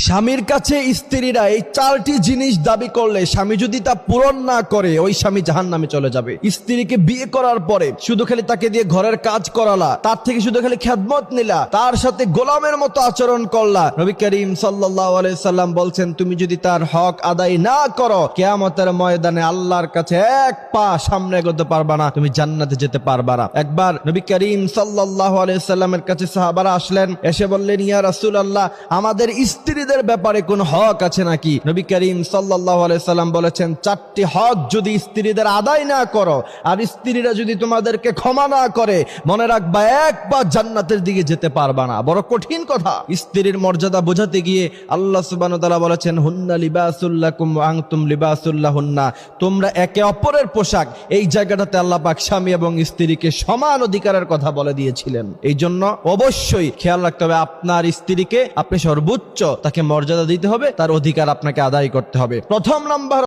স্বামীর কাছে স্ত্রীরা এই 4টি জিনিস দাবি করলে স্বামী যদি তা পূরণ না করে ওই স্বামী জাহান্নামে চলে যাবে। স্ত্রীকে বিয়ে করার পরে শুধু খালি তাকে দিয়ে ঘরের কাজ করালা, তার থেকে শুধু খালি খেদমত নিলা, তার সাথে গোলামের মতো আচরণ করলা, নবী করিম সাল্লাল্লাহু আলাইহি সাল্লাম বলছেন তুমি যদি তার হক আদায় না করো কিয়ামতের ময়দানে আল্লাহর কাছে এক পা সামনে এগোতে পারবা না, তুমি জান্নাতে যেতে পারবা না। একবার নবী করিম সাল্লাল্লাহু আলাইহি সাল্লামের কাছে সাহাবারা আসলেন, এসে বললেন ইয়া রাসূলুল্লাহ আমাদের স্ত্রীদের ব্যাপারে কোন হক আছে নাকি? নবী করিম সাল্লাল্লাহু আলাইহি সাল্লাম বলেছেন 4টি হক যদি স্ত্রীদের আদায় না করো আর স্ত্রীরা যদি তোমাদেরকে ক্ষমা না করে মনে রাখবা এক পা জান্নাতের দিকে যেতে পারবা না। বড় কঠিন কথা। স্ত্রীর মর্যাদা বোঝাতে গিয়ে আল্লাহ সুবহানাহু ওয়া তাআলা বলেছেন হুন্না লিবাসুল লাকুম ওয়া আনতুম লিবাসুল লাহুন্না, তোমরা একে অপরের পোশাক। এই জায়গাটাতে আল্লাহ পাক স্বামী এবং স্ত্রীকে সমান অধিকারের কথা বলে দিয়েছিলেন। এই জন্য অবশ্যই খেয়াল রাখতে হবে আপনার স্ত্রীকে আপনি সর্বোচ্চ তাকে মর্যাদা দিতে হবে, তার অধিকার আপনাকে আদায় করতে হবে। প্রথম নাম্বার